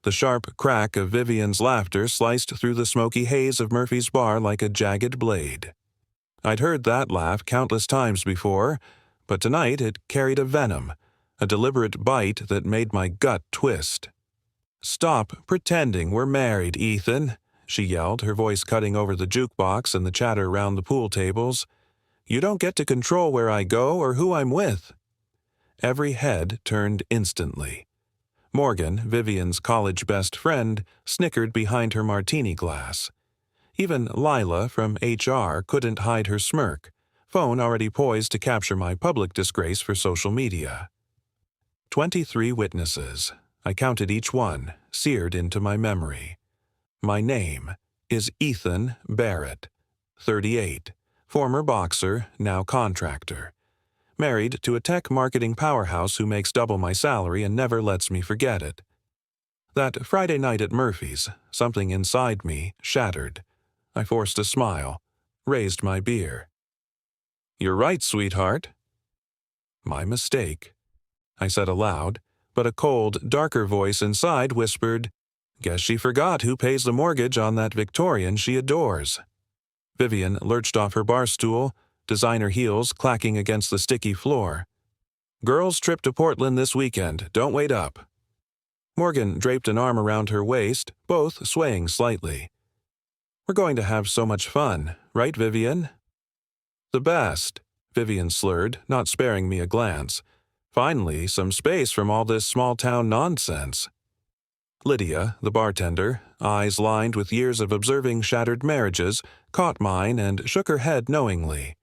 The sharp crack of Vivian's laughter sliced through the smoky haze of Murphy's bar like a jagged blade. I'd heard that laugh countless times before, but tonight it carried a venom, a deliberate bite that made my gut twist. "Stop pretending we're married, Ethan," she yelled, her voice cutting over the jukebox and the chatter round the pool tables. "You don't get to control where I go or who I'm with." Every head turned instantly. Morgan, Vivian's college best friend, snickered behind her martini glass. Even Lila from HR couldn't hide her smirk, phone already poised to capture my public disgrace for social media. 23 witnesses. I counted each one, seared into my memory. My name is Ethan Barrett, 38, former boxer, now contractor. Married to a tech marketing powerhouse who makes double my salary and never lets me forget it. That Friday night at Murphy's, something inside me shattered. I forced a smile, raised my beer. "You're right, sweetheart." "My mistake," I said aloud, but a cold, darker voice inside whispered, "Guess she forgot who pays the mortgage on that Victorian she adores." Vivian lurched off her bar stool, designer heels clacking against the sticky floor. "Girls' trip to Portland this weekend. Don't wait up." Morgan draped an arm around her waist, both swaying slightly. "We're going to have so much fun, right, Vivian?" "The best," Vivian slurred, not sparing me a glance. "Finally, some space from all this small-town nonsense." Lydia, the bartender, eyes lined with years of observing shattered marriages, caught mine and shook her head knowingly.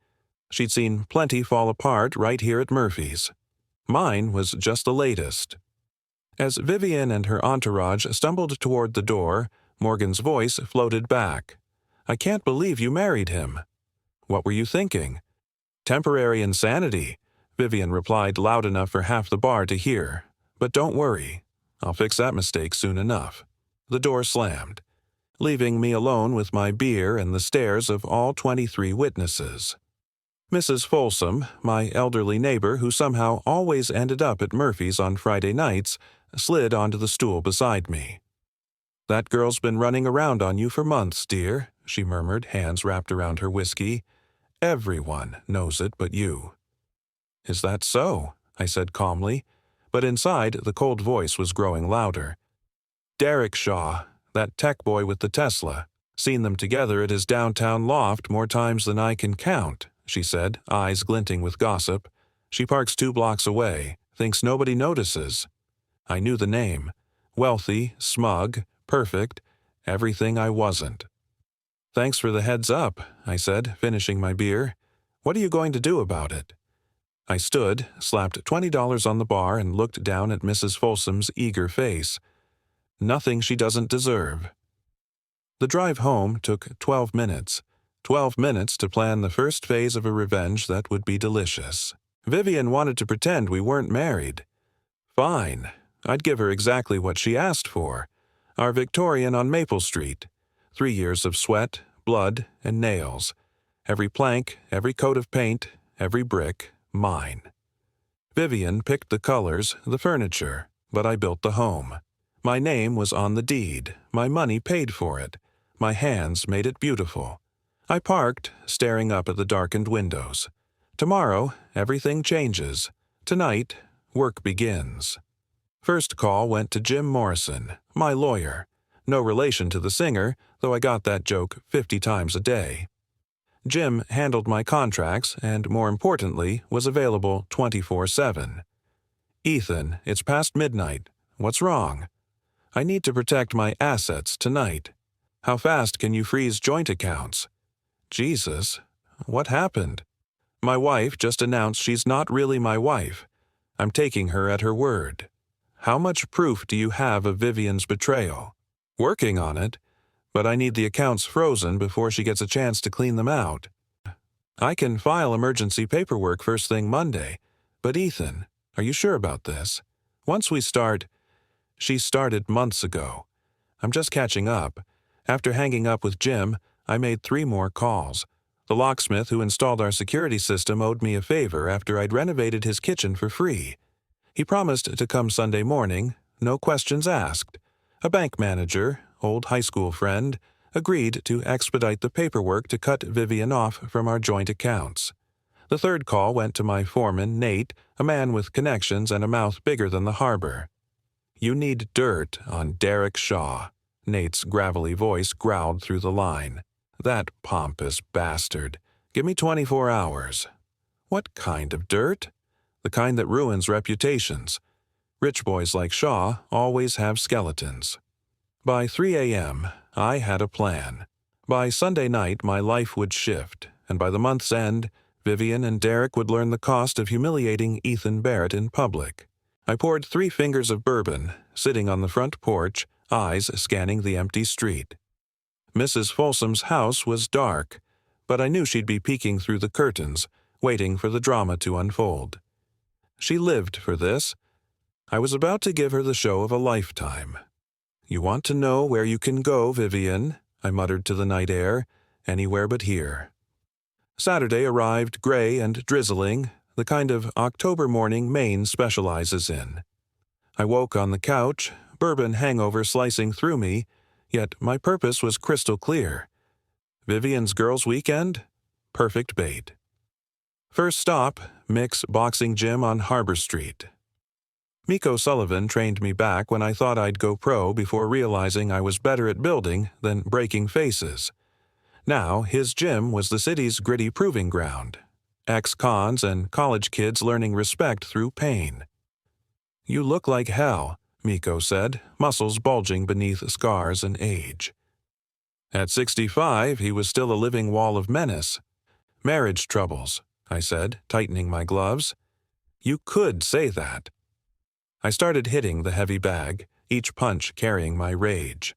She'd seen plenty fall apart right here at Murphy's. Mine was just the latest. As Vivian and her entourage stumbled toward the door, Morgan's voice floated back. "I can't believe you married him." "What were you thinking?" "Temporary insanity," Vivian replied loud enough for half the bar to hear. "But don't worry. I'll fix that mistake soon enough." The door slammed, leaving me alone with my beer and the stares of all 23 witnesses. Mrs. Folsom, my elderly neighbor who somehow always ended up at Murphy's on Friday nights, slid onto the stool beside me. "That girl's been running around on you for months, dear," she murmured, hands wrapped around her whiskey. "Everyone knows it but you." "Is that so?" I said calmly, but inside the cold voice was growing louder. "Derek Shaw, that tech boy with the Tesla. Seen them together at his downtown loft more times than I can count," she said, eyes glinting with gossip. "She parks 2 blocks away, thinks nobody notices." I knew the name. Wealthy, smug, perfect, everything I wasn't. "Thanks for the heads up," I said, finishing my beer. "What are you going to do about it?" I stood, slapped $20 on the bar and looked down at Mrs. Folsom's eager face. "Nothing she doesn't deserve." The drive home took 12 minutes. 12 minutes to plan the first phase of a revenge that would be delicious. Vivian wanted to pretend we weren't married. Fine. I'd give her exactly what she asked for. Our Victorian on Maple Street. 3 years of sweat, blood, and nails. Every plank, every coat of paint, every brick, mine. Vivian picked the colors, the furniture, but I built the home. My name was on the deed. My money paid for it. My hands made it beautiful. I parked, staring up at the darkened windows. Tomorrow, everything changes. Tonight, work begins. First call went to Jim Morrison, my lawyer. No relation to the singer, though I got that joke 50 times a day. Jim handled my contracts and, more importantly, was available 24/7. "Ethan, it's past midnight. What's wrong?" "I need to protect my assets tonight." "How fast can you freeze joint accounts?" "Jesus, what happened?" "My wife just announced she's not really my wife. I'm taking her at her word." "How much proof do you have of Vivian's betrayal?" "Working on it, but I need the accounts frozen before she gets a chance to clean them out." "I can file emergency paperwork first thing Monday. But Ethan, are you sure about this? Once we start—" "She started months ago. I'm just catching up. After hanging up with Jim, I made 3 more calls. The locksmith who installed our security system owed me a favor after I'd renovated his kitchen for free. He promised to come Sunday morning, no questions asked. A bank manager, old high school friend, agreed to expedite the paperwork to cut Vivian off from our joint accounts. The third call went to my foreman, Nate, a man with connections and a mouth bigger than the harbor. "You need dirt on Derek Shaw," Nate's gravelly voice growled through the line. "That pompous bastard. Give me 24 hours. "What kind of dirt?" "The kind that ruins reputations. Rich boys like Shaw always have skeletons." By 3 a.m., I had a plan. By Sunday night, my life would shift, and by the month's end, Vivian and Derek would learn the cost of humiliating Ethan Barrett in public. I poured 3 fingers of bourbon, sitting on the front porch, eyes scanning the empty street. Mrs. Folsom's house was dark, but I knew she'd be peeking through the curtains, waiting for the drama to unfold. She lived for this. I was about to give her the show of a lifetime. "You want to know where you can go, Vivian," I muttered to the night air. "Anywhere but here." Saturday arrived gray and drizzling, the kind of October morning Maine specializes in. I woke on the couch, bourbon hangover slicing through me, yet my purpose was crystal clear. Vivian's girls' weekend? Perfect bait. First stop, Mick's boxing gym on Harbor Street. Miko Sullivan trained me back when I thought I'd go pro before realizing I was better at building than breaking faces. Now, his gym was the city's gritty proving ground. Ex-cons and college kids learning respect through pain. "You look like hell," Miko said, muscles bulging beneath scars and age. At 65, he was still a living wall of menace. "Marriage troubles," I said, tightening my gloves. "You could say that." I started hitting the heavy bag, each punch carrying my rage.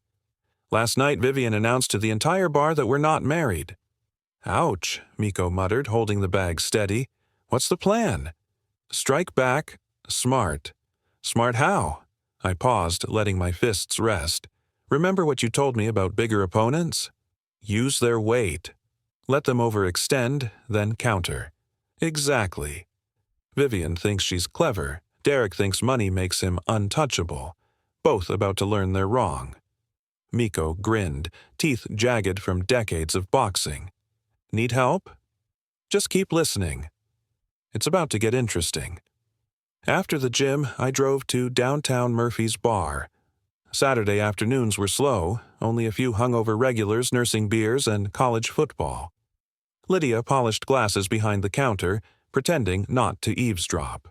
"Last night, Vivian announced to the entire bar that we're not married." "Ouch," Miko muttered, holding the bag steady. "What's the plan?" "Strike back. Smart." "Smart how?" I paused, letting my fists rest. "Remember what you told me about bigger opponents? Use their weight. Let them overextend, then counter." "Exactly." Vivian thinks she's clever. Derek thinks money makes him untouchable. Both about to learn they're wrong. Miko grinned, teeth jagged from decades of boxing. "Need help?" "Just keep listening." It's about to get interesting. After the gym, I drove to downtown Murphy's Bar. Saturday afternoons were slow, only a few hungover regulars nursing beers and college football. Lydia polished glasses behind the counter, pretending not to eavesdrop.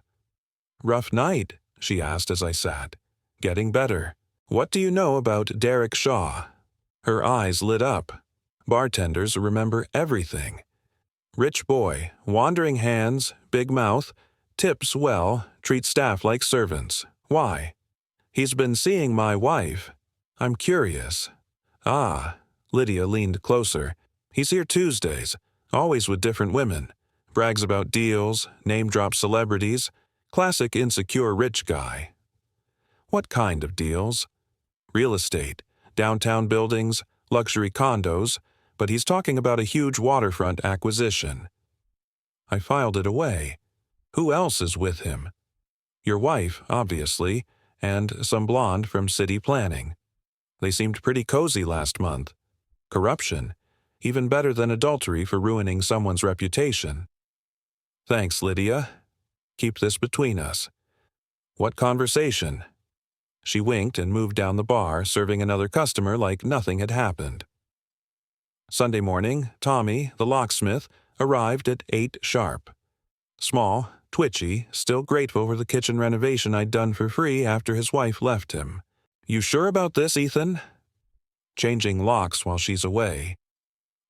"Rough night?" she asked as I sat. "Getting better. What do you know about Derek Shaw?" Her eyes lit up. Bartenders remember everything. Rich boy, wandering hands, big mouth, tips well, treats staff like servants. Why? "He's been seeing my wife." "I'm curious." "Ah." Lydia leaned closer. "He's here Tuesdays, always with different women. Brags about deals, name-drop celebrities. Classic insecure rich guy." "What kind of deals?" "Real estate, downtown buildings, luxury condos, but he's talking about a huge waterfront acquisition." I filed it away. "Who else is with him?" "Your wife, obviously, and some blonde from city planning. They seemed pretty cozy last month. Corruption, even better than adultery for ruining someone's reputation." "Thanks, Lydia. Keep this between us." "What conversation?" She winked and moved down the bar, serving another customer like nothing had happened. Sunday morning, Tommy, the locksmith, arrived at 8 sharp. Small, twitchy, still grateful for the kitchen renovation I'd done for free after his wife left him. "You sure about this, Ethan?" "Changing locks while she's away.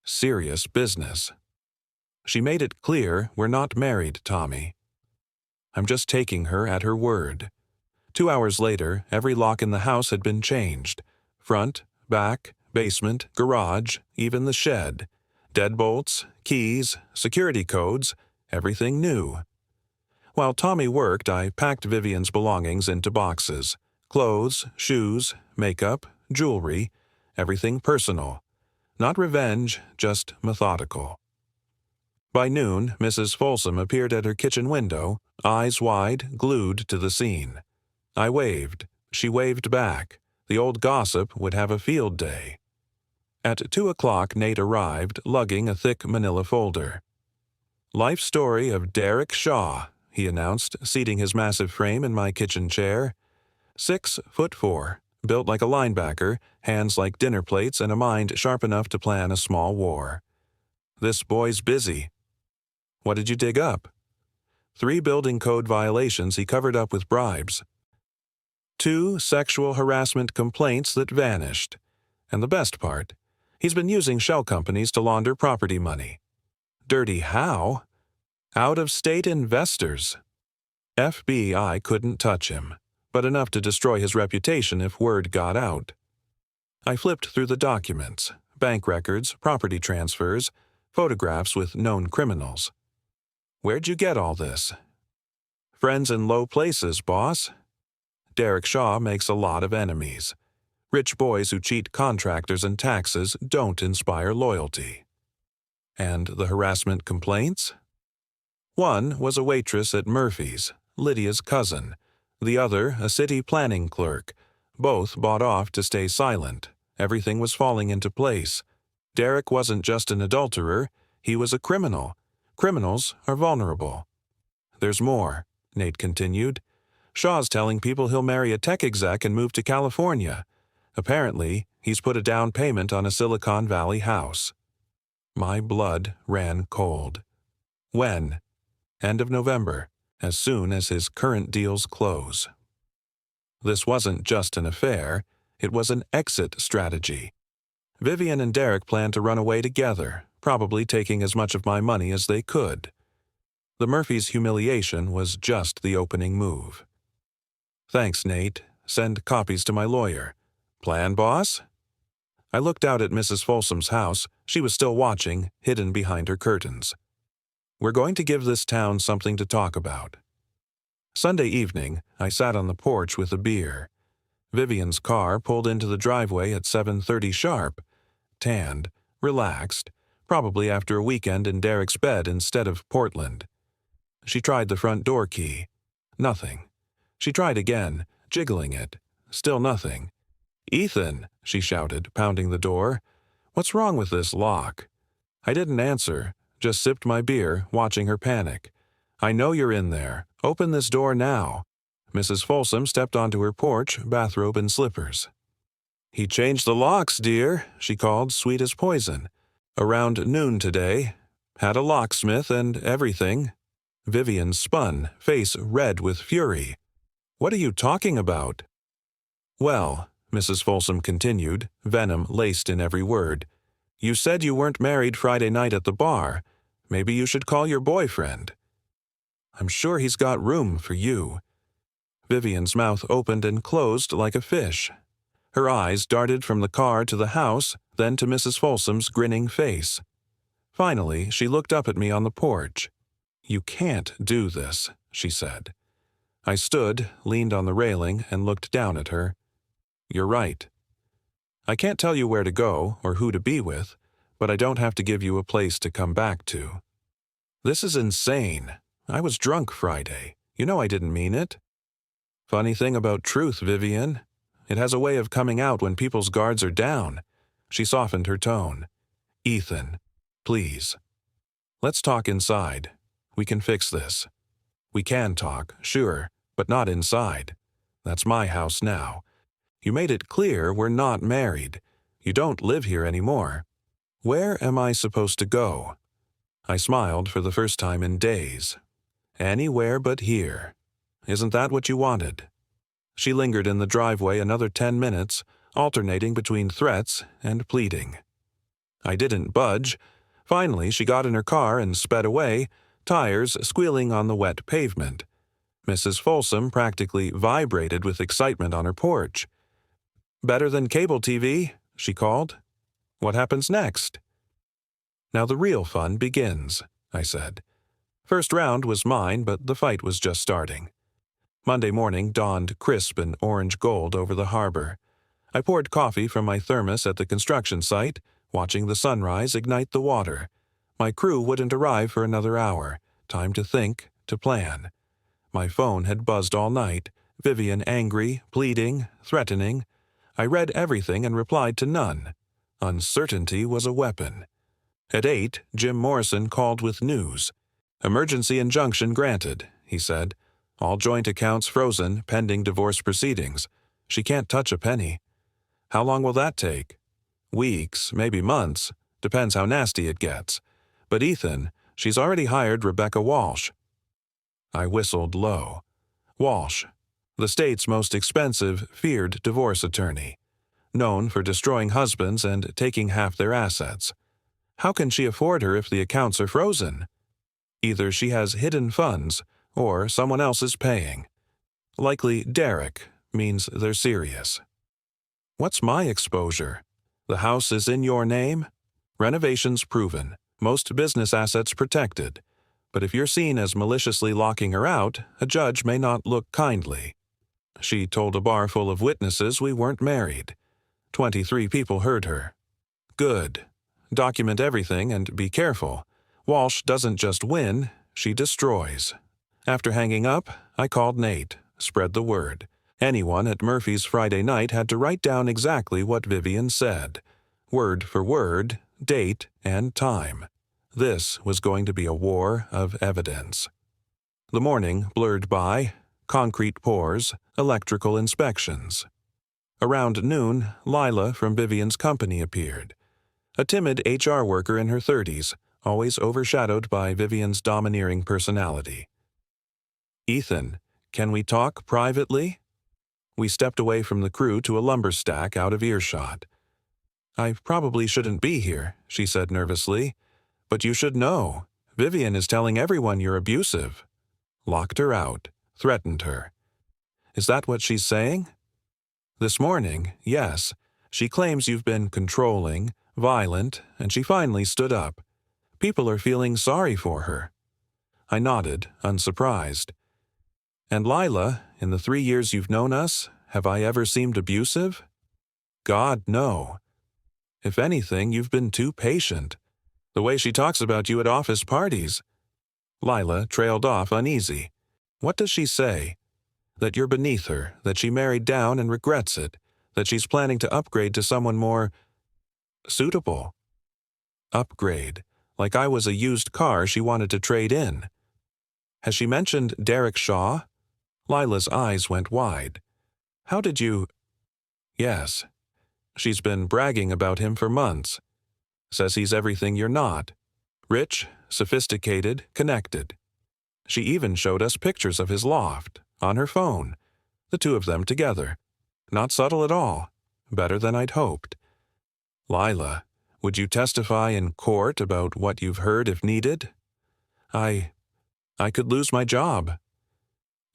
Serious business." "She made it clear we're not married, Tommy." "I'm just taking her at her word." 2 hours later, every lock in the house had been changed. Front, back, basement, garage, even the shed. Deadbolts, keys, security codes, everything new. While Tommy worked, I packed Vivian's belongings into boxes. Clothes, shoes, makeup, jewelry, everything personal. Not revenge, just methodical. By noon, Mrs. Folsom appeared at her kitchen window, eyes wide, glued to the scene. I waved. She waved back. The old gossip would have a field day. At 2 o'clock, Nate arrived, lugging a thick manila folder. "Life story of Derek Shaw," he announced, seating his massive frame in my kitchen chair. 6'4", built like a linebacker, hands like dinner plates, and a mind sharp enough to plan a small war. "This boy's busy." "What did you dig up?" 3 building code violations he covered up with bribes. 2 sexual harassment complaints that vanished. And the best part, he's been using shell companies to launder property money. Dirty how? Out-of-state investors. FBI couldn't touch him, but enough to destroy his reputation if word got out. I flipped through the documents, bank records, property transfers, photographs with known criminals. "Where'd you get all this?" "Friends in low places, boss." Derek Shaw makes a lot of enemies. Rich boys who cheat contractors and taxes don't inspire loyalty. And the harassment complaints? One was a waitress at Murphy's, Lydia's cousin. The other, a city planning clerk. Both bought off to stay silent. Everything was falling into place. Derek wasn't just an adulterer, he was a criminal. Criminals are vulnerable. "There's more," Nate continued. "Shaw's telling people he'll marry a tech exec and move to California. Apparently, he's put a down payment on a Silicon Valley house." My blood ran cold. "When?" "End of November, as soon as his current deals close." This wasn't just an affair, it was an exit strategy. Vivian and Derek planned to run away together, probably taking as much of my money as they could. The Murphys' humiliation was just the opening move. "Thanks, Nate. Send copies to my lawyer." "Plan, boss?" I looked out at Mrs. Folsom's house. She was still watching, hidden behind her curtains. "We're going to give this town something to talk about." Sunday evening, I sat on the porch with a beer. Vivian's car pulled into the driveway at 7:30 sharp. Tanned, relaxed, probably after a weekend in Derek's bed instead of Portland. She tried the front door key. Nothing. She tried again, jiggling it. Still nothing. "Ethan," she shouted, pounding the door. "What's wrong with this lock?" I didn't answer, just sipped my beer, watching her panic. "I know you're in there. Open this door now." Mrs. Folsom stepped onto her porch, bathrobe and slippers. "He changed the locks, dear," she called, sweet as poison. "Around noon today. Had a locksmith and everything." Vivian spun, face red with fury. "What are you talking about?" "Well," Mrs. Folsom continued, venom laced in every word, "you said you weren't married Friday night at the bar. Maybe you should call your boyfriend." "I'm sure he's got room for you." Vivian's mouth opened and closed like a fish. Her eyes darted from the car to the house, then to Mrs. Folsom's grinning face. Finally, she looked up at me on the porch. "You can't do this," she said. I stood, leaned on the railing, and looked down at her. "You're right. I can't tell you where to go or who to be with, but I don't have to give you a place to come back to." "This is insane. I was drunk Friday. You know I didn't mean it." "Funny thing about truth, Vivian. It has a way of coming out when people's guards are down." She softened her tone. "Ethan, please. Let's talk inside. We can fix this." "We can talk, sure, but not inside. That's my house now. You made it clear we're not married. You don't live here anymore. Where am I supposed to go?" I smiled for the first time in days. "Anywhere but here. Isn't that what you wanted?" She lingered in the driveway another 10 minutes, alternating between threats and pleading. I didn't budge. Finally, she got in her car and sped away, tires squealing on the wet pavement. Mrs. Folsom practically vibrated with excitement on her porch. "Better than cable TV?" she called. "What happens next?" "Now the real fun begins," I said. First round was mine, but the fight was just starting. Monday morning dawned crisp and orange gold over the harbor. I poured coffee from my thermos at the construction site, watching the sunrise ignite the water. My crew wouldn't arrive for another hour. Time to think, to plan. My phone had buzzed all night, Vivian angry, pleading, threatening. I read everything and replied to none. Uncertainty was a weapon. At 8, Jim Morrison called with news. "Emergency injunction granted," he said. "All joint accounts frozen pending divorce proceedings. She can't touch a penny." "How long will that take?" "Weeks, maybe months. Depends how nasty it gets. But Ethan, she's already hired Rebecca Walsh." I whistled low. Walsh, the state's most expensive, feared divorce attorney, known for destroying husbands and taking half their assets. How can she afford her if the accounts are frozen? Either she has hidden funds, or someone else is paying. Likely Derek means they're serious. What's my exposure? The house is in your name? Renovations proven. Most business assets protected. But if you're seen as maliciously locking her out, a judge may not look kindly. She told a bar full of witnesses we weren't married. 23 people heard her. Good. Document everything and be careful. Walsh doesn't just win, she destroys. After hanging up, I called Nate, spread the word. Anyone at Murphy's Friday night had to write down exactly what Vivian said. Word for word, date, and time. This was going to be a war of evidence. The morning blurred by, concrete pours, electrical inspections. Around noon, Lila from Vivian's company appeared. A timid HR worker in her 30s, always overshadowed by Vivian's domineering personality. "Ethan, can we talk privately?" We stepped away from the crew to a lumber stack out of earshot. "I probably shouldn't be here," she said nervously. "But you should know. Vivian is telling everyone you're abusive." Locked her out, threatened her. "Is that what she's saying?" "This morning, yes. She claims you've been controlling, violent, and she finally stood up. People are feeling sorry for her." I nodded, unsurprised. "And Lila, in the 3 years you've known us, have I ever seemed abusive?" "God, no. If anything, you've been too patient. The way she talks about you at office parties." Lila trailed off uneasy. "What does she say?" "That you're beneath her, that she married down and regrets it, that she's planning to upgrade to someone more suitable." Upgrade, like I was a used car she wanted to trade in. "Has she mentioned Derek Shaw?" Lila's eyes went wide. "How did you—" "Yes. She's been bragging about him for months. Says he's everything you're not. Rich, sophisticated, connected. She even showed us pictures of his loft, on her phone. The two of them together. Not subtle at all. Better than I'd hoped." "Lila, would you testify in court about what you've heard if needed?" I could lose my job."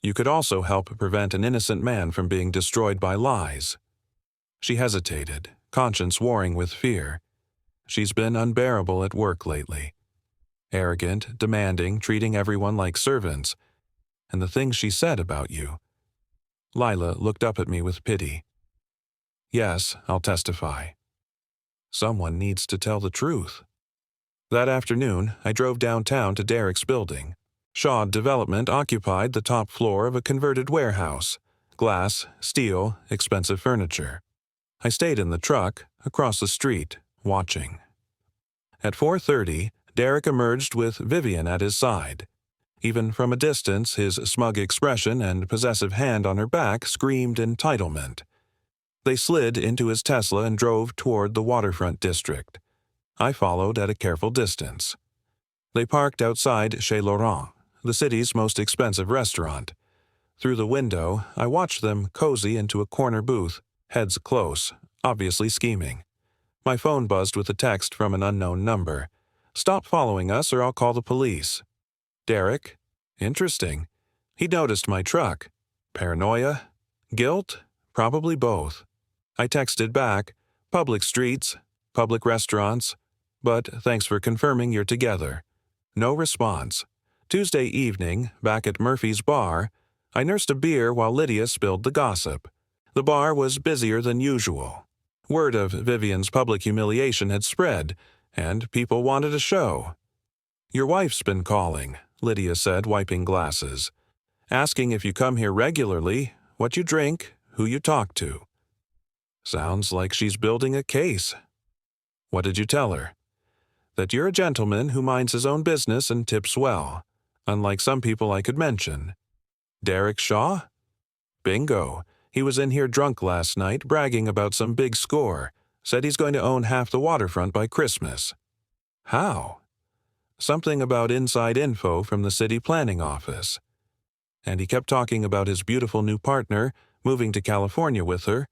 "You could also help prevent an innocent man from being destroyed by lies." She hesitated, conscience warring with fear. She's been unbearable at work lately. Arrogant, demanding, treating everyone like servants. And the things she said about you. Lila looked up at me with pity. "Yes, I'll testify." Someone needs to tell the truth. That afternoon, I drove downtown to Derek's building. Shaw Development occupied the top floor of a converted warehouse. Glass, steel, expensive furniture. I stayed in the truck, across the street, watching. At 4:30, Derek emerged with Vivian at his side. Even from a distance, his smug expression and possessive hand on her back screamed entitlement. They slid into his Tesla and drove toward the waterfront district. I followed at a careful distance. They parked outside Chez Laurent, the city's most expensive restaurant. Through the window, I watched them cozy into a corner booth, heads close, obviously scheming. My phone buzzed with a text from an unknown number. "Stop following us or I'll call the police." Derek? Interesting. He noticed my truck. Paranoia? Guilt? Probably both. I texted back, "Public streets, public restaurants, but thanks for confirming you're together." No response. Tuesday evening, back at Murphy's bar, I nursed a beer while Lydia spilled the gossip. The bar was busier than usual. Word of Vivian's public humiliation had spread, and people wanted a show. "Your wife's been calling," Lydia said, wiping glasses. "Asking if you come here regularly, what you drink, who you talk to." Sounds like she's building a case. What did you tell her? That you're a gentleman who minds his own business and tips well, unlike some people I could mention. Derek Shaw? Bingo. He was in here drunk last night, bragging about some big score. Said he's going to own half the waterfront by Christmas. How? Something about inside info from the city planning office. And he kept talking about his beautiful new partner, moving to California with her.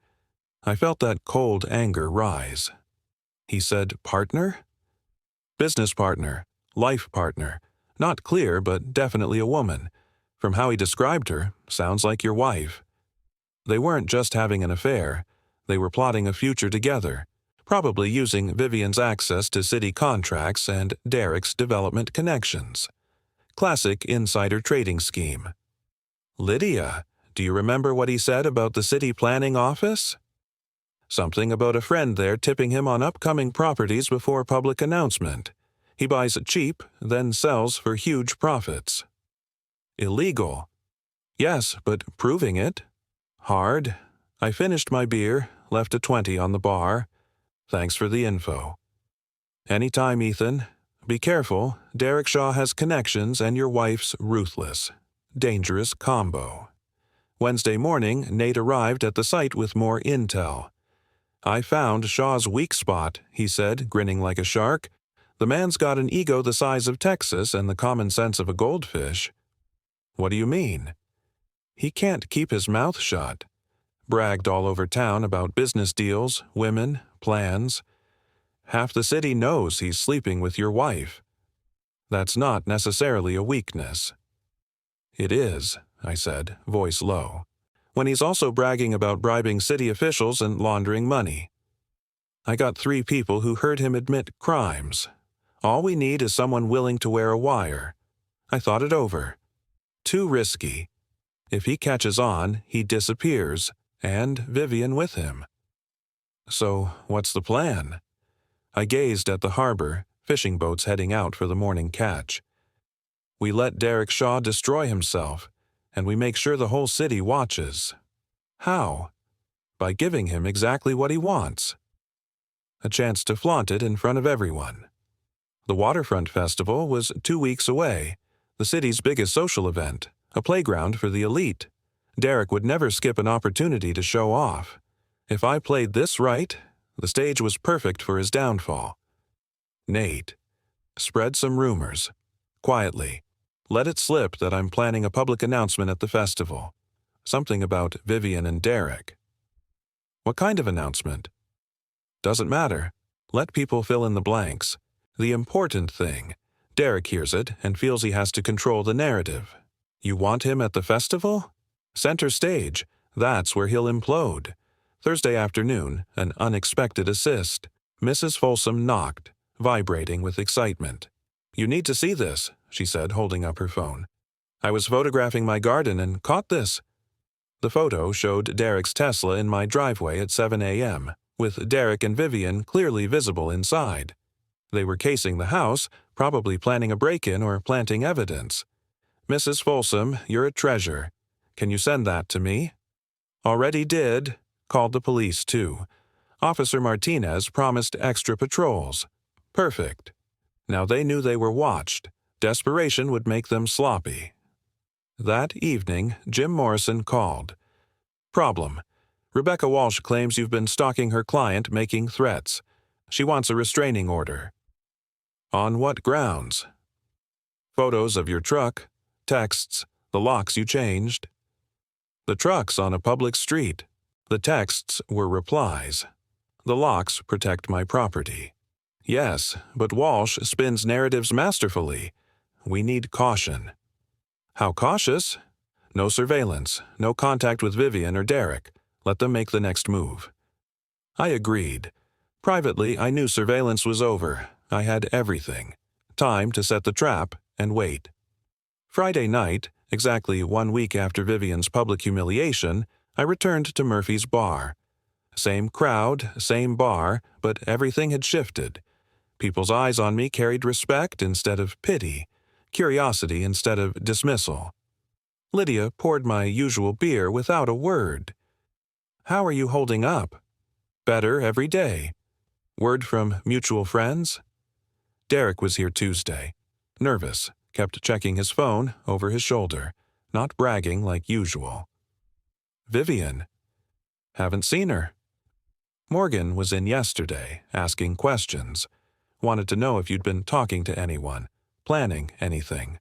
I felt that cold anger rise. He said partner? Business partner, life partner. Not clear, but definitely a woman. From how he described her, sounds like your wife. They weren't just having an affair. They were plotting a future together, probably using Vivian's access to city contracts and Derek's development connections. Classic insider trading scheme. Lydia, do you remember what he said about the city planning office? Something about a friend there tipping him on upcoming properties before public announcement. He buys cheap, then sells for huge profits. Illegal. Yes, but proving it? Hard. I finished my beer, left a 20 on the bar. Thanks for the info. Anytime, Ethan. Be careful. Derek Shaw has connections and your wife's ruthless. Dangerous combo. Wednesday morning, Nate arrived at the site with more intel. I found Shaw's weak spot, he said, grinning like a shark. The man's got an ego the size of Texas and the common sense of a goldfish. What do you mean? He can't keep his mouth shut. Bragged all over town about business deals, women, plans. Half the city knows he's sleeping with your wife. That's not necessarily a weakness. It is, I said, voice low, when he's also bragging about bribing city officials and laundering money. I got 3 people who heard him admit crimes. All we need is someone willing to wear a wire. I thought it over. Too risky. If he catches on, he disappears, and Vivian with him. So, what's the plan? I gazed at the harbor, fishing boats heading out for the morning catch. We let Derek Shaw destroy himself, and we make sure the whole city watches. How? By giving him exactly what he wants. A chance to flaunt it in front of everyone. The Waterfront Festival was 2 weeks away, the city's biggest social event, a playground for the elite. Derek would never skip an opportunity to show off. If I played this right, the stage was perfect for his downfall. Nate. Spread some rumors. Quietly. Let it slip that I'm planning a public announcement at the festival. Something about Vivian and Derek. What kind of announcement? Doesn't matter. Let people fill in the blanks. The important thing. Derek hears it and feels he has to control the narrative. You want him at the festival? Center stage. That's where he'll implode. Thursday afternoon, an unexpected assist. Mrs. Folsom knocked, vibrating with excitement. You need to see this, she said, holding up her phone. I was photographing my garden and caught this. The photo showed Derek's Tesla in my driveway at 7 a.m., with Derek and Vivian clearly visible inside. They were casing the house, probably planning a break-in or planting evidence. Mrs. Folsom, you're a treasure. Can you send that to me? Already did. Called the police, too. Officer Martinez promised extra patrols. Perfect. Now they knew they were watched. Desperation would make them sloppy. That evening, Jim Morrison called. Problem. Rebecca Walsh claims you've been stalking her client, making threats. She wants a restraining order. On what grounds? Photos of your truck, texts, the locks you changed. The truck's on a public street. The texts were replies. The locks protect my property. Yes, but Walsh spins narratives masterfully. We need caution. How cautious? No surveillance, no contact with Vivian or Derek. Let them make the next move. I agreed. Privately, I knew surveillance was over. I had everything. Time to set the trap and wait. Friday night, exactly 1 week after Vivian's public humiliation, I returned to Murphy's bar. Same crowd, same bar, but everything had shifted. People's eyes on me carried respect instead of pity, curiosity instead of dismissal. Lydia poured my usual beer without a word. How are you holding up? Better every day. Word from mutual friends? Derek was here Tuesday. Nervous, kept checking his phone over his shoulder, not bragging like usual. Vivian. Haven't seen her. Morgan was in yesterday, asking questions. Wanted to know if you'd been talking to anyone, planning anything.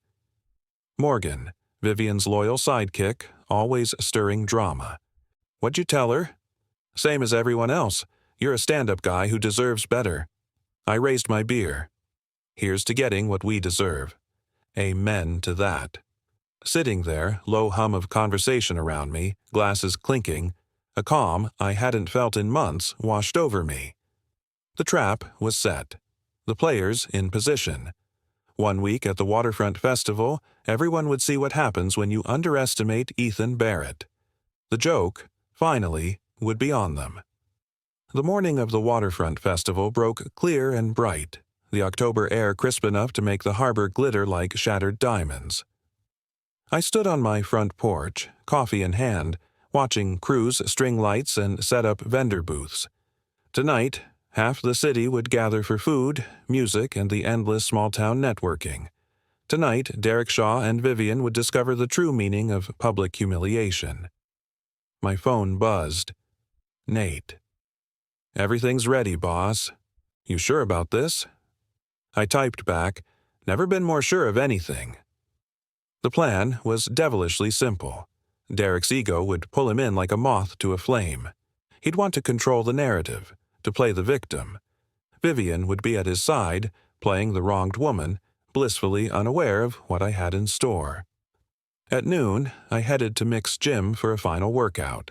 Morgan, Vivian's loyal sidekick, always stirring drama. What'd you tell her? Same as everyone else. You're a stand-up guy who deserves better. I raised my beer. Here's to getting what we deserve. Amen to that. Sitting there, low hum of conversation around me, glasses clinking, a calm I hadn't felt in months washed over me. The trap was set. The players in position. 1 week at the Waterfront Festival, everyone would see what happens when you underestimate Ethan Barrett. The joke, finally, would be on them. The morning of the Waterfront Festival broke clear and bright, the October air crisp enough to make the harbor glitter like shattered diamonds. I stood on my front porch, coffee in hand, watching crews string lights and set up vendor booths. Tonight, half the city would gather for food, music, and the endless small-town networking. Tonight, Derek Shaw and Vivian would discover the true meaning of public humiliation. My phone buzzed. Nate. Everything's ready, boss. You sure about this? I typed back, never been more sure of anything. The plan was devilishly simple. Derek's ego would pull him in like a moth to a flame. He'd want to control the narrative, to play the victim. Vivian would be at his side, playing the wronged woman, blissfully unaware of what I had in store. At noon, I headed to Mick's gym for a final workout.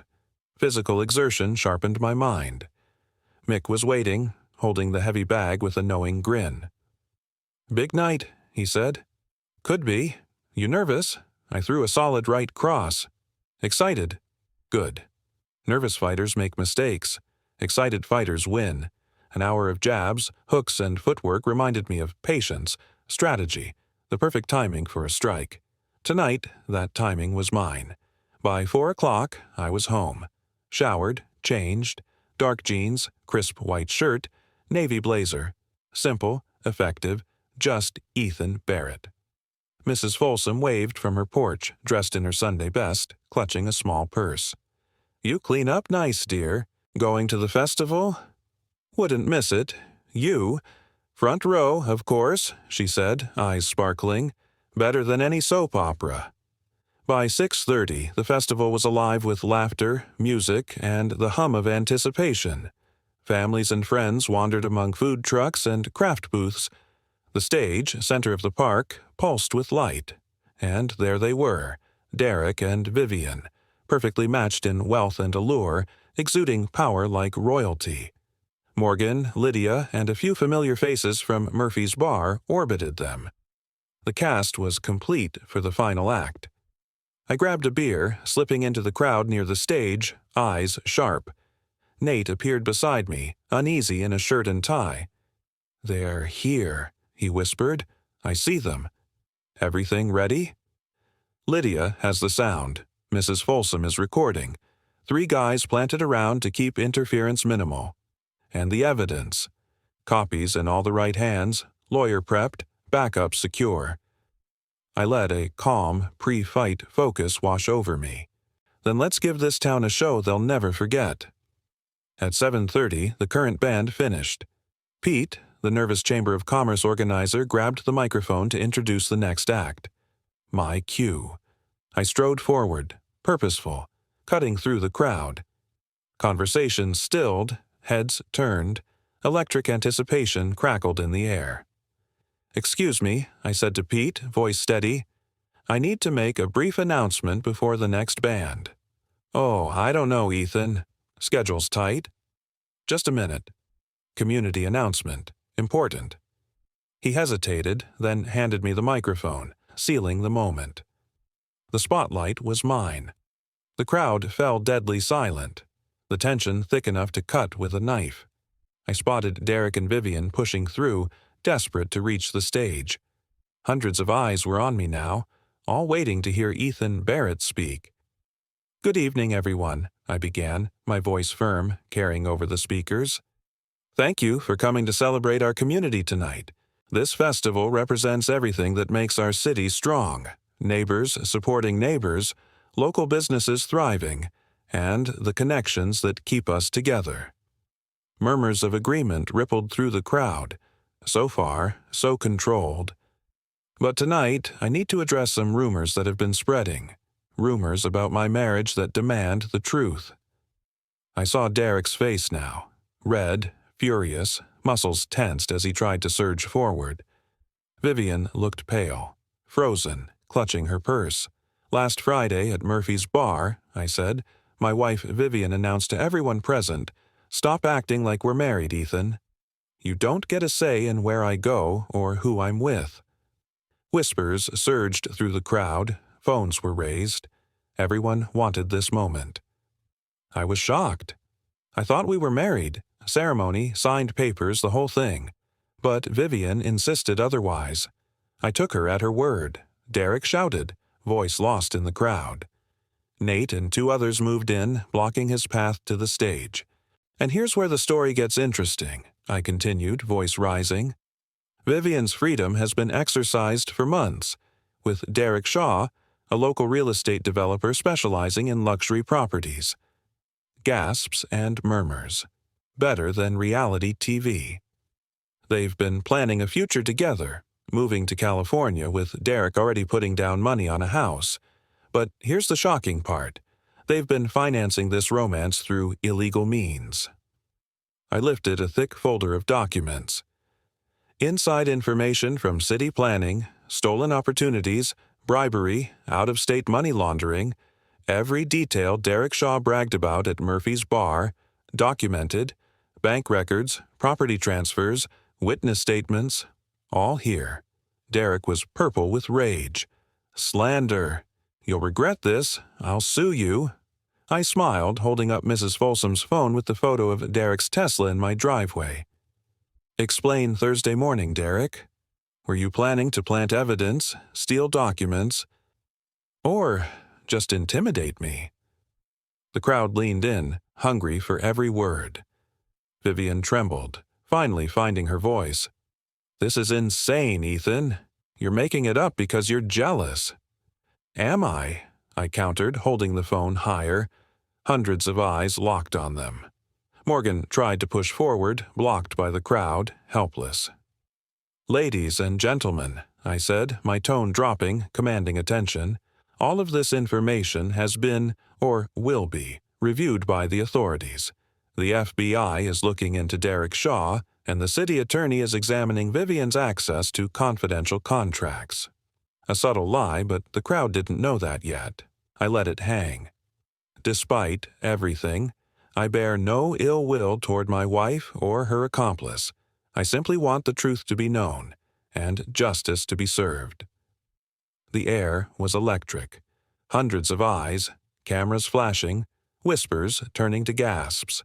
Physical exertion sharpened my mind. Mick was waiting, holding the heavy bag with a knowing grin. "Big night," he said. "Could be. You nervous? I threw a solid right cross." "Excited." "Good. Nervous fighters make mistakes. Excited fighters win." An hour of jabs, hooks, and footwork reminded me of patience, strategy, the perfect timing for a strike. Tonight, that timing was mine. By 4 o'clock, I was home. Showered, changed, dark jeans, crisp white shirt, navy blazer. Simple, effective, just Ethan Barrett. Mrs. Folsom waved from her porch, dressed in her Sunday best, clutching a small purse. "You clean up nice, dear. Going to the festival?" "Wouldn't miss it. You?" "Front row, of course," she said, eyes sparkling. "Better than any soap opera." By 6:30, the festival was alive with laughter, music, and the hum of anticipation. Families and friends wandered among food trucks and craft booths. The stage, center of the park, pulsed with light. And there they were, Derek and Vivian, perfectly matched in wealth and allure, exuding power like royalty. Morgan, Lydia, and a few familiar faces from Murphy's Bar orbited them. The cast was complete for the final act. I grabbed a beer, slipping into the crowd near the stage, eyes sharp. Nate appeared beside me, uneasy in a shirt and tie. "They're here," he whispered. "I see them. Everything ready?" Lydia has the sound. Mrs. Folsom is recording. 3 guys planted around to keep interference minimal. And the evidence. Copies in all the right hands, lawyer prepped, backup secure. I let a calm, pre-fight focus wash over me. Then let's give this town a show they'll never forget. At 7:30, the current band finished. Pete, the nervous Chamber of Commerce organizer, grabbed the microphone to introduce the next act. My cue. I strode forward, purposeful, cutting through the crowd. Conversation stilled, heads turned, electric anticipation crackled in the air. "Excuse me," I said to Pete, voice steady. "I need to make a brief announcement before the next band." "Oh, I don't know, Ethan. Schedule's tight." "Just a minute. Community announcement. Important." He hesitated, then handed me the microphone, sealing the moment. The spotlight was mine. The crowd fell deadly silent, the tension thick enough to cut with a knife. I spotted Derek and Vivian pushing through, desperate to reach the stage. Hundreds of eyes were on me now, all waiting to hear Ethan Barrett speak. "Good evening, everyone. I began, my voice firm, carrying over the speakers. "Thank you for coming to celebrate our community tonight. This festival represents everything that makes our city strong. Neighbors supporting neighbors, local businesses thriving, and the connections that keep us together." Murmurs of agreement rippled through the crowd. So far, so controlled. But tonight, I need to address some rumors that have been spreading. Rumors about my marriage that demand the truth. I saw Derek's face now. Red, furious, muscles tensed as he tried to surge forward. Vivian looked pale, frozen, clutching her purse. "Last Friday at Murphy's bar," I said, "my wife Vivian announced to everyone present, 'Stop acting like we're married, Ethan. You don't get a say in where I go or who I'm with.'" Whispers surged through the crowd, phones were raised. Everyone wanted this moment. I was shocked. I thought we were married, ceremony, signed papers, the whole thing. But Vivian insisted otherwise. I took her at her word. Derek shouted, voice lost in the crowd. Nate and 2 others moved in, blocking his path to the stage. "And here's where the story gets interesting," I continued, voice rising. "Vivian's freedom has been exercised for months, with Derek Shaw, a local real estate developer specializing in luxury properties." Gasps and murmurs. Better than reality TV. They've been planning a future together, moving to California with Derek already putting down money on a house. But here's the shocking part. They've been financing this romance through illegal means. I lifted a thick folder of documents. Inside information from city planning, stolen opportunities, bribery, out-of-state money laundering, every detail Derek Shaw bragged about at Murphy's bar, documented, bank records, property transfers, witness statements, all here. Derek was purple with rage. "Slander. You'll regret this. I'll sue you." I smiled, holding up Mrs. Folsom's phone with the photo of Derek's Tesla in my driveway. "Explain Thursday morning, Derek. Were you planning to plant evidence, steal documents, or just intimidate me?" The crowd leaned in, hungry for every word. Vivian trembled, finally finding her voice. "This is insane, Ethan. You're making it up because you're jealous." "Am I?" I countered, holding the phone higher. Hundreds of eyes locked on them. Morgan tried to push forward, blocked by the crowd, helpless. "Ladies and gentlemen," I said, my tone dropping, commanding attention, "all of this information has been, or will be, reviewed by the authorities. The FBI is looking into Derek Shaw, and the city attorney is examining Vivian's access to confidential contracts." A subtle lie, but the crowd didn't know that yet. I let it hang. Despite everything, I bear no ill will toward my wife or her accomplice. I simply want the truth to be known, and justice to be served. The air was electric. Hundreds of eyes, cameras flashing, whispers turning to gasps.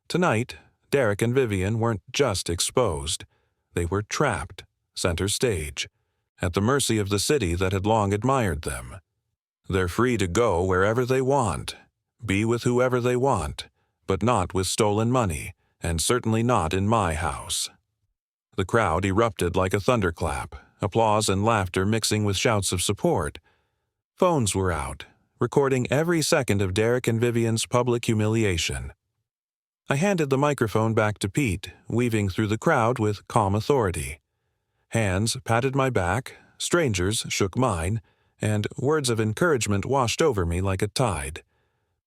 Tonight, Derek and Vivian weren't just exposed. They were trapped, center stage, at the mercy of the city that had long admired them. They're free to go wherever they want, be with whoever they want, but not with stolen money, and certainly not in my house. The crowd erupted like a thunderclap, applause and laughter mixing with shouts of support. Phones were out, recording every second of Derek and Vivian's public humiliation. I handed the microphone back to Pete, weaving through the crowd with calm authority. Hands patted my back, strangers shook mine, and words of encouragement washed over me like a tide.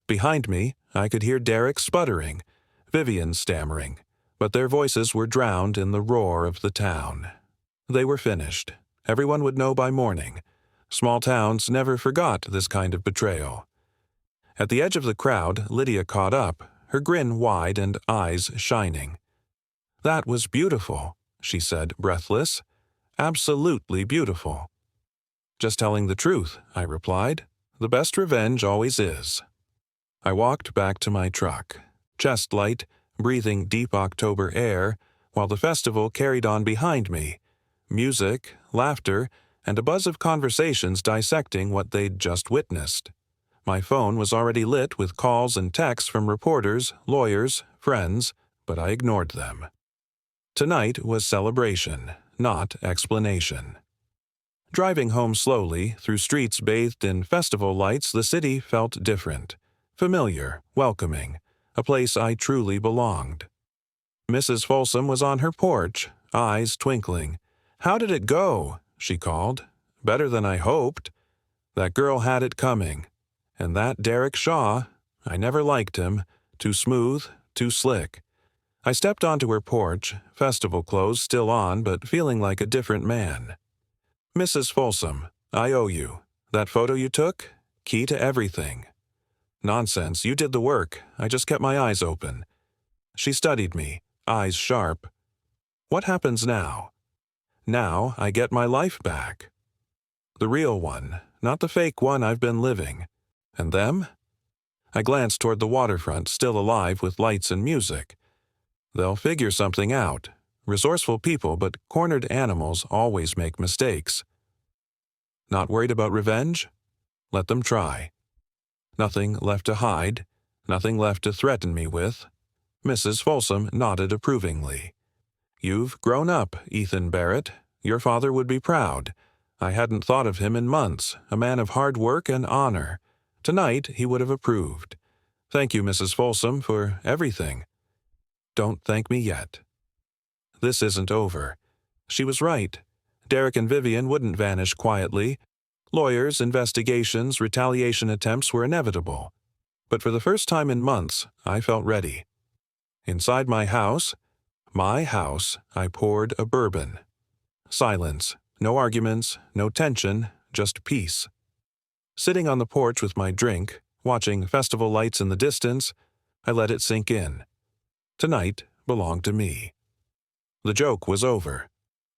Behind me, I could hear Derek sputtering, Vivian stammering, but their voices were drowned in the roar of the town. They were finished. Everyone would know by morning. Small towns never forgot this kind of betrayal. At the edge of the crowd, Lydia caught up, her grin wide and eyes shining. "That was beautiful," she said, breathless. "Absolutely beautiful." "Just telling the truth," I replied. "The best revenge always is." I walked back to my truck, chest light, breathing deep October air, while the festival carried on behind me. Music, laughter, and a buzz of conversations dissecting what they'd just witnessed. My phone was already lit with calls and texts from reporters, lawyers, friends, but I ignored them. Tonight was celebration, not explanation. Driving home slowly, through streets bathed in festival lights, the city felt different. Familiar, welcoming, a place I truly belonged. Mrs. Folsom was on her porch, eyes twinkling. "How did it go?" she called. "Better than I hoped." That girl had it coming. And that Derek Shaw, I never liked him, too smooth, too slick. I stepped onto her porch, festival clothes still on but feeling like a different man. "Mrs. Folsom, I owe you. That photo you took? Key to everything." "Nonsense, you did the work. I just kept my eyes open." She studied me, eyes sharp. "What happens now?" "Now I get my life back. The real one, not the fake one I've been living. And them?" I glanced toward the waterfront, still alive with lights and music. "They'll figure something out. Resourceful people, but cornered animals always make mistakes." "Not worried about revenge?" "Let them try. Nothing left to hide, nothing left to threaten me with." Mrs. Folsom nodded approvingly. "You've grown up, Ethan Barrett. Your father would be proud. I hadn't thought of him in months, a man of hard work and honor. Tonight he would have approved. Thank you, Mrs. Folsom, for everything." "Don't thank me yet." This isn't over. She was right. Derek and Vivian wouldn't vanish quietly. Lawyers, investigations, retaliation attempts were inevitable. But for the first time in months, I felt ready. Inside my house, I poured a bourbon. Silence, no arguments, no tension, just peace. Sitting on the porch with my drink, watching festival lights in the distance, I let it sink in. Tonight belonged to me. The joke was over.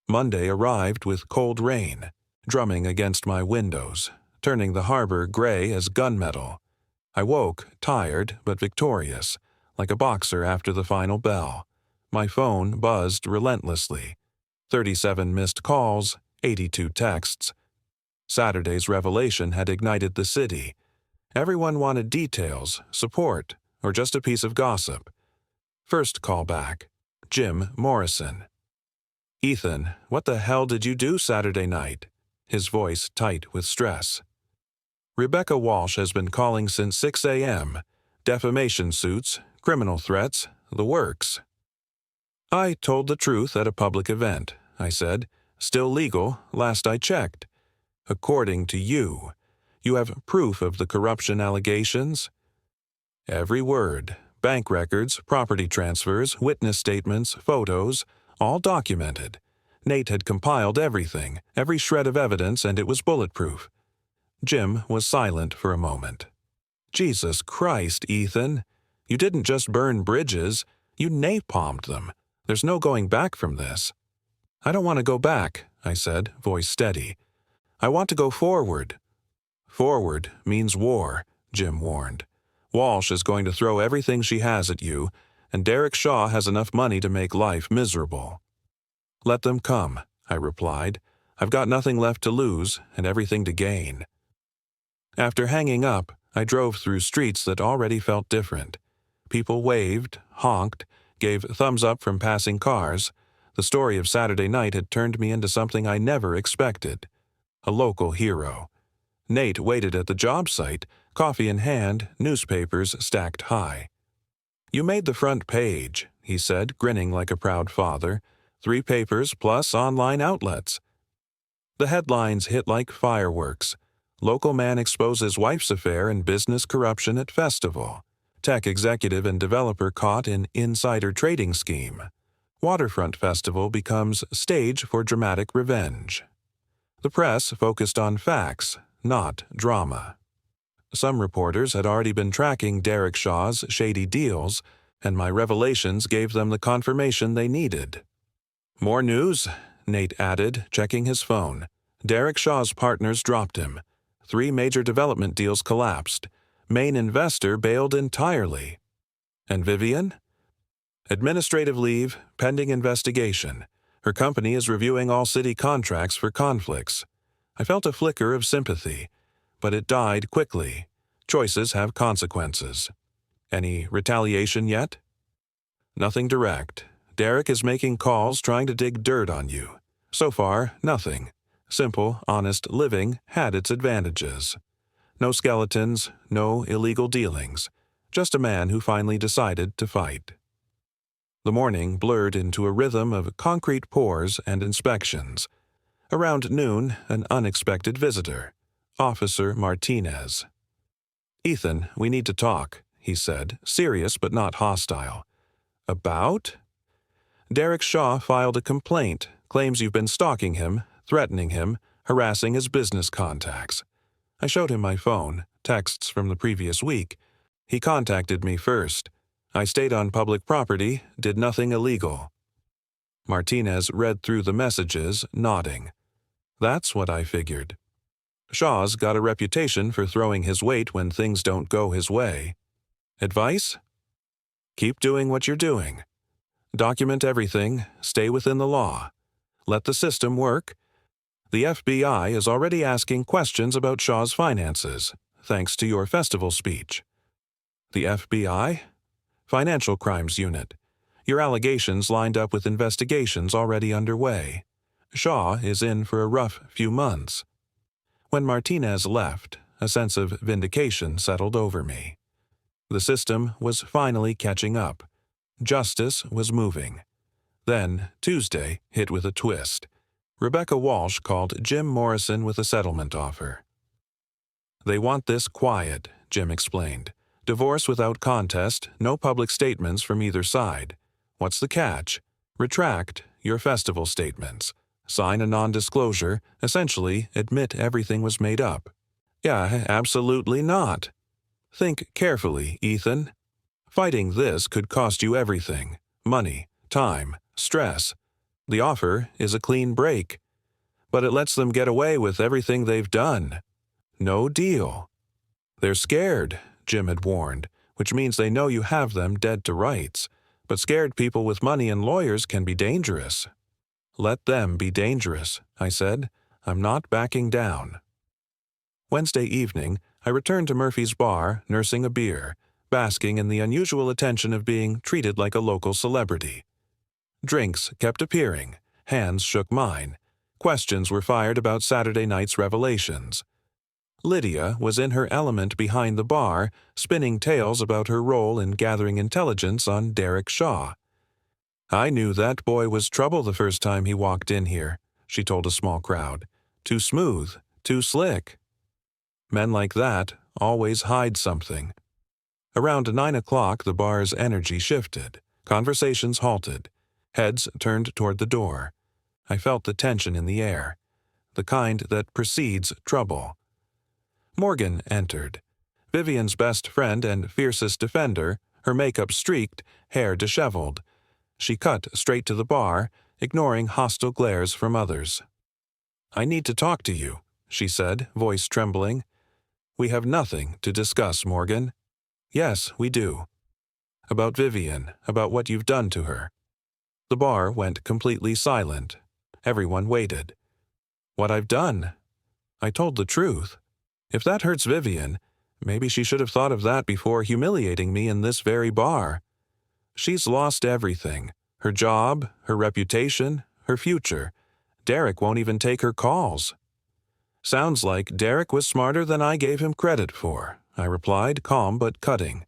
Monday arrived with cold rain, drumming against my windows, turning the harbor gray as gunmetal. I woke, tired but victorious, like a boxer after the final bell. My phone buzzed relentlessly. 37 missed calls, 82 texts. Saturday's revelation had ignited the city. Everyone wanted details, support, or just a piece of gossip. First call back. Jim Morrison. "Ethan, what the hell did you do Saturday night?" His voice tight with stress. "Rebecca Walsh has been calling since 6 a.m. Defamation suits, criminal threats, the works." "I told the truth at a public event," I said. "Still legal, last I checked." "According to you. You have proof of the corruption allegations?" "Every word. Bank records, property transfers, witness statements, photos, all documented. Nate had compiled everything, every shred of evidence, and it was bulletproof." Jim was silent for a moment. "Jesus Christ, Ethan. You didn't just burn bridges, you napalmed them. There's no going back from this." "I don't want to go back," I said, voice steady. "I want to go forward." "Forward means war," Jim warned. "Walsh is going to throw everything she has at you, and Derek Shaw has enough money to make life miserable." "Let them come," I replied. "I've got nothing left to lose and everything to gain." After hanging up, I drove through streets that already felt different. People waved, honked, gave thumbs up from passing cars. The story of Saturday night had turned me into something I never expected. A local hero. Nate waited at the job site, coffee in hand, newspapers stacked high. "You made the front page," he said, grinning like a proud father. 3 papers plus online outlets." The headlines hit like fireworks. "Local man exposes wife's affair and business corruption at festival." "Tech executive and developer caught in insider trading scheme." "Waterfront festival becomes stage for dramatic revenge." The press focused on facts, not drama. Some reporters had already been tracking Derek Shaw's shady deals, and my revelations gave them the confirmation they needed. "More news," Nate added, checking his phone. "Derek Shaw's partners dropped him. 3 major development deals collapsed. Main investor bailed entirely." "And Vivian?" "Administrative leave, pending investigation. Her company is reviewing all city contracts for conflicts." I felt a flicker of sympathy, but it died quickly. Choices have consequences. Any retaliation yet? Nothing direct. Derek is making calls trying to dig dirt on you. So far, nothing. Simple, honest living had its advantages. No skeletons, no illegal dealings. Just a man who finally decided to fight. The morning blurred into a rhythm of concrete pours and inspections. Around noon, an unexpected visitor. Officer Martinez. "Ethan, we need to talk," he said, serious but not hostile. "About?" "Derek Shaw filed a complaint, claims you've been stalking him, threatening him, harassing his business contacts." I showed him my phone, texts from the previous week. He contacted me first. I stayed on public property, did nothing illegal. Martinez read through the messages, nodding. That's what I figured. Shaw's got a reputation for throwing his weight when things don't go his way. Advice? Keep doing what you're doing. Document everything, stay within the law. Let the system work. The FBI is already asking questions about Shaw's finances, thanks to your festival speech. The FBI? Financial Crimes Unit. Your allegations lined up with investigations already underway. Shaw is in for a rough few months. When Martinez left, a sense of vindication settled over me. The system was finally catching up. Justice was moving. Then, Tuesday hit with a twist. Rebecca Walsh called Jim Morrison with a settlement offer. "They want this quiet," Jim explained. "Divorce without contest, no public statements from either side. What's the catch? Retract your festival statements. Sign a non-disclosure, essentially admit everything was made up." "Yeah, absolutely not." "Think carefully, Ethan. Fighting this could cost you everything. Money, time, stress. The offer is a clean break. But it lets them get away with everything they've done. No deal." "They're scared," Jim had warned, which means they know you have them dead to rights. But scared people with money and lawyers can be dangerous. "Let them be dangerous," I said. "I'm not backing down." Wednesday evening, I returned to Murphy's bar, nursing a beer, basking in the unusual attention of being treated like a local celebrity. Drinks kept appearing. Hands shook mine. Questions were fired about Saturday night's revelations. Lydia was in her element behind the bar, spinning tales about her role in gathering intelligence on Derek Shaw. "I knew that boy was trouble the first time he walked in here," she told a small crowd. "Too smooth, too slick." Men like that always hide something. Around 9 o'clock, the bar's energy shifted. Conversations halted. Heads turned toward the door. I felt the tension in the air, the kind that precedes trouble. Morgan entered. Vivian's best friend and fiercest defender, her makeup streaked, hair disheveled. She cut straight to the bar, ignoring hostile glares from others. "I need to talk to you," she said, voice trembling. "We have nothing to discuss, Morgan." "Yes, we do." "About Vivian, about what you've done to her." The bar went completely silent. Everyone waited. "What I've done?" I told the truth. If that hurts Vivian, maybe she should have thought of that before humiliating me in this very bar. She's lost everything. Her job, her reputation, her future. Derek won't even take her calls. "Sounds like Derek was smarter than I gave him credit for," I replied, calm but cutting.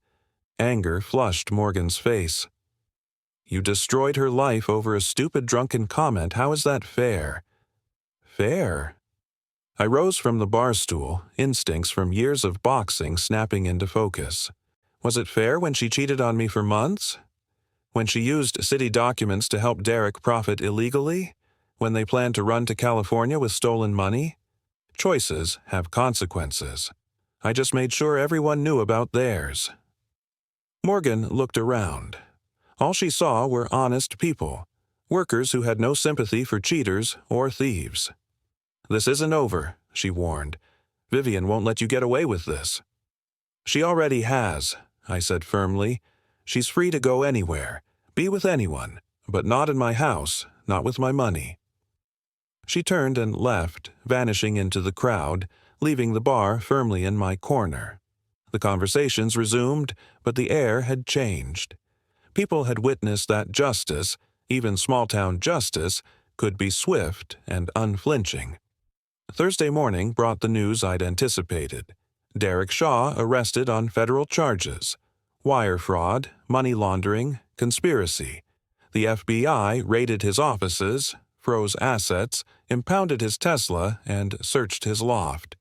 Anger flushed Morgan's face. "You destroyed her life over a stupid drunken comment. How is that fair?" "Fair?" I rose from the bar stool, instincts from years of boxing snapping into focus. Was it fair when she cheated on me for months? When she used city documents to help Derek profit illegally? When they planned to run to California with stolen money? Choices have consequences. I just made sure everyone knew about theirs. Morgan looked around. All she saw were honest people, workers who had no sympathy for cheaters or thieves. "This isn't over," she warned. "Vivian won't let you get away with this." "She already has," I said firmly. "She's free to go anywhere, be with anyone, but not in my house, not with my money." She turned and left, vanishing into the crowd, leaving the bar firmly in my corner. The conversations resumed, but the air had changed. People had witnessed that justice, even small-town justice, could be swift and unflinching. Thursday morning brought the news I'd anticipated. Derek Shaw arrested on federal charges: wire fraud, money laundering, conspiracy. The FBI raided his offices, froze assets, impounded his Tesla, and searched his loft.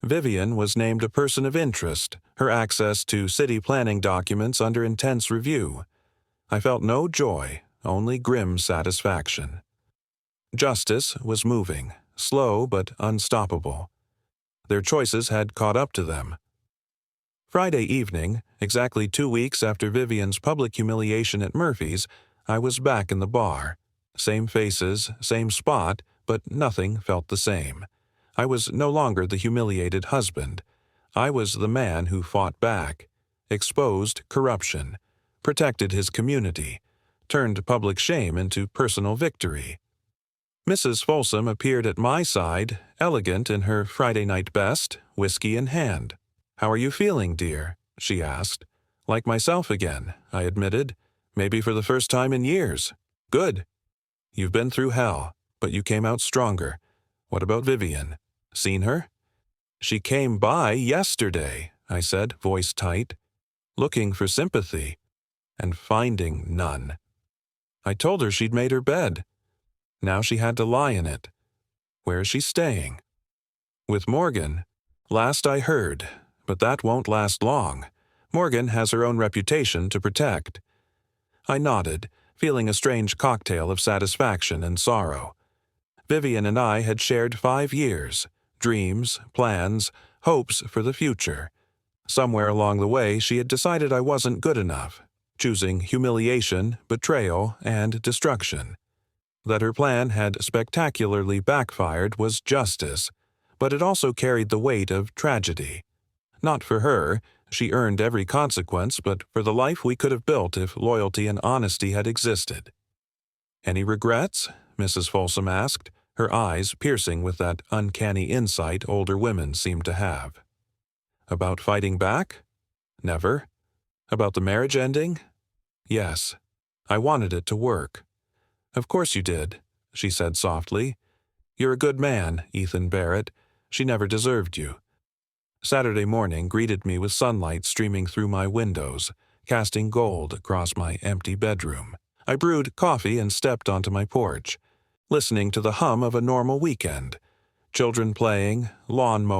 Vivian was named a person of interest, her access to city planning documents under intense review. I felt no joy, only grim satisfaction. Justice was moving, slow but unstoppable. Their choices had caught up to them. Friday evening, exactly 2 weeks after Vivian's public humiliation at Murphy's, I was back in the bar. Same faces, same spot, but nothing felt the same. I was no longer the humiliated husband. I was the man who fought back, exposed corruption, protected his community, turned public shame into personal victory. Mrs. Folsom appeared at my side, elegant in her Friday night best, whiskey in hand. "How are you feeling, dear?" she asked. "Like myself again," I admitted. "Maybe for the first time in years." "Good. You've been through hell, but you came out stronger. What about Vivian? Seen her?" "She came by yesterday," I said, voice tight, looking for sympathy, and finding none. I told her she'd made her bed. Now she had to lie in it. Where is she staying? "With Morgan. Last I heard, but that won't last long. Morgan has her own reputation to protect." I nodded, feeling a strange cocktail of satisfaction and sorrow. Vivian and I had shared 5 years, dreams, plans, hopes for the future. Somewhere along the way, she had decided I wasn't good enough, choosing humiliation, betrayal, and destruction. That her plan had spectacularly backfired was justice, but it also carried the weight of tragedy. Not for her, she earned every consequence, but for the life we could have built if loyalty and honesty had existed. "Any regrets?" Mrs. Folsom asked, her eyes piercing with that uncanny insight older women seemed to have. "About fighting back? Never. About the marriage ending? Yes. I wanted it to work." "Of course you did," she said softly. "You're a good man, Ethan Barrett. She never deserved you." Saturday morning greeted me with sunlight streaming through my windows, casting gold across my empty bedroom. I brewed coffee and stepped onto my porch, listening to the hum of a normal weekend. Children playing, lawn mowers,